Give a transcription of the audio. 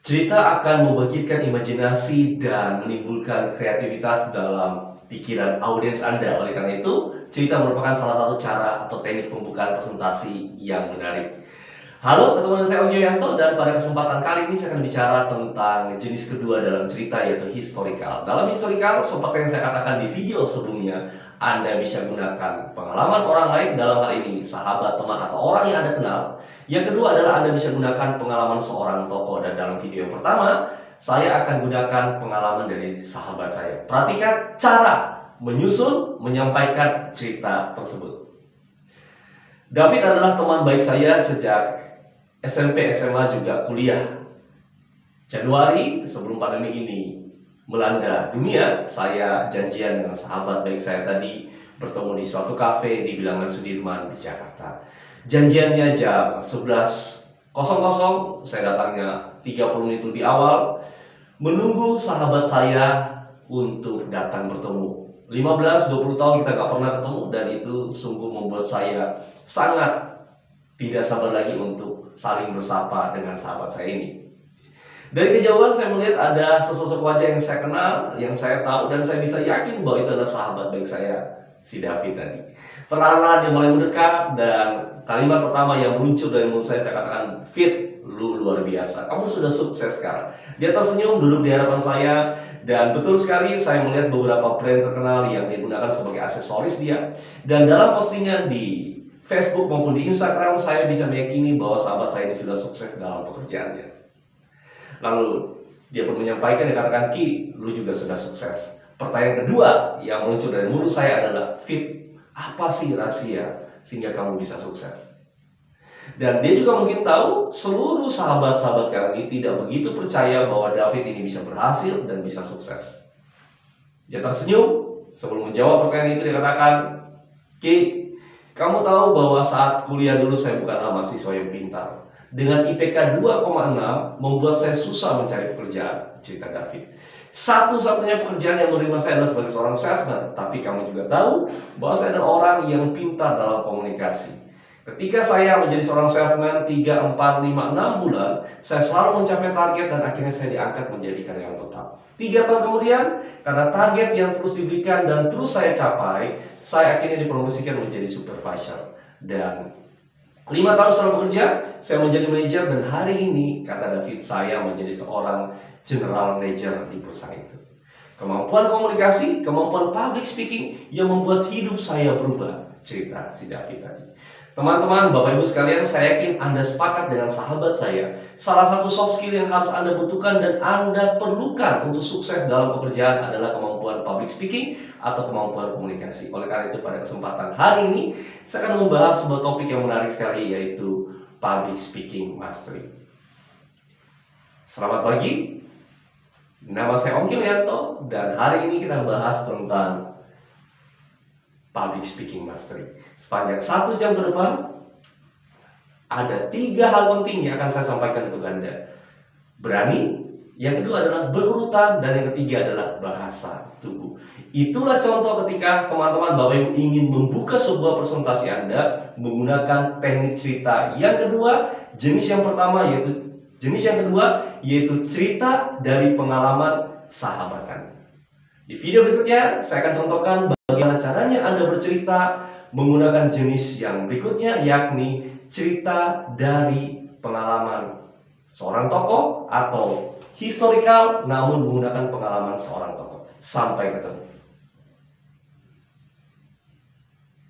Cerita akan membangkitkan imajinasi dan menimbulkan kreativitas dalam pikiran audiens Anda. Oleh karena itu, cerita merupakan salah satu cara atau teknik pembukaan presentasi yang menarik. Halo, ketemu dengan saya Om Yoyanto dan pada kesempatan kali ini saya akan bicara tentang jenis kedua dalam cerita, yaitu historical. Dalam historical, seperti yang saya katakan di video sebelumnya, Anda bisa gunakan pengalaman orang lain, dalam hal ini sahabat, teman, atau orang yang Anda kenal. Yang kedua adalah Anda bisa gunakan pengalaman seorang tokoh, dan dalam video yang pertama, saya akan gunakan pengalaman dari sahabat saya. Perhatikan cara menyusun, menyampaikan cerita tersebut. David adalah teman baik saya sejak SMP, SMA, juga kuliah. Januari sebelum pandemi ini melanda dunia, saya janjian dengan sahabat baik saya tadi bertemu di suatu kafe di Bilangan Sudirman di Jakarta. Janjiannya jam 11.00, saya datangnya 30 menit lebih awal, menunggu sahabat saya untuk datang bertemu. 15-20 tahun kita gak pernah ketemu, dan itu sungguh membuat saya sangat tidak sabar lagi untuk saling bersapa dengan sahabat saya ini. Dari kejauhan saya melihat ada sesosok wajah yang saya kenal, yang saya tahu, dan saya bisa yakin bahwa itu adalah sahabat baik saya, si David tadi. Perlahan-lahan dia mulai mendekat, dan kalimat pertama yang muncul dari mulut saya katakan, "Fit, lu luar biasa, kamu sudah sukses sekarang." Dia tersenyum, duduk di hadapan saya, dan betul sekali saya melihat beberapa brand terkenal yang digunakan sebagai aksesoris dia. Dan dalam postingan di Facebook maupun di Instagram, saya bisa meyakini bahwa sahabat saya ini sudah sukses dalam pekerjaannya. Lalu dia pun menyampaikan, dia katakan, "Ki, lu juga sudah sukses." Pertanyaan kedua yang muncul dari mulut saya adalah, "Fit, apa sih rahasia sehingga kamu bisa sukses?" Dan dia juga mungkin tahu seluruh sahabat-sahabat kami tidak begitu percaya bahwa David ini bisa berhasil dan bisa sukses. Dia tersenyum. Sebelum menjawab pertanyaan itu, dia katakan, "Ki, kamu tahu bahwa saat kuliah dulu saya bukanlah mahasiswa yang pintar. Dengan IPK 2,6 membuat saya susah mencari pekerjaan," cerita David. "Satu-satunya pekerjaan yang menerima saya adalah sebagai seorang salesman. Tapi kamu juga tahu bahwa saya adalah orang yang pintar dalam komunikasi. Ketika saya menjadi seorang salesman 3, 4, 5, 6 bulan, saya selalu mencapai target dan akhirnya saya diangkat menjadi karyawan tetap. 3 tahun kemudian, karena target yang terus diberikan dan terus saya capai, saya akhirnya dipromosikan menjadi supervisor. Dan 5 tahun setelah bekerja, saya menjadi manajer, dan hari ini," kata David, "saya menjadi seorang general manager di perusahaan itu." Kemampuan komunikasi, kemampuan public speaking yang membuat hidup saya berubah, cerita si David tadi. Teman-teman, Bapak Ibu sekalian, saya yakin Anda sepakat dengan sahabat saya. Salah satu soft skill yang harus Anda butuhkan dan Anda perlukan untuk sukses dalam pekerjaan adalah kemampuan public speaking atau kemampuan komunikasi. Oleh karena itu, pada kesempatan hari ini, saya akan membahas sebuah topik yang menarik sekali, yaitu public speaking mastery. Selamat pagi, nama saya Om Yoyanto, dan hari ini kita bahas tentang public speaking mastery. Sepanjang 1 jam ke depan, ada 3 hal penting yang akan saya sampaikan untuk Anda. Berani, yang kedua adalah berurutan, dan yang ketiga adalah bahasa tubuh. Itulah contoh ketika teman-teman Bapak Ibu ingin membuka sebuah presentasi Anda menggunakan teknik cerita. Yang kedua, jenis yang kedua yaitu cerita dari pengalaman sahabat Anda. Di video berikutnya saya akan contohkan bagaimana caranya Anda bercerita menggunakan jenis yang berikutnya, yakni cerita dari pengalaman seorang tokoh atau historical namun menggunakan pengalaman seorang tokoh. Sampai ketemu.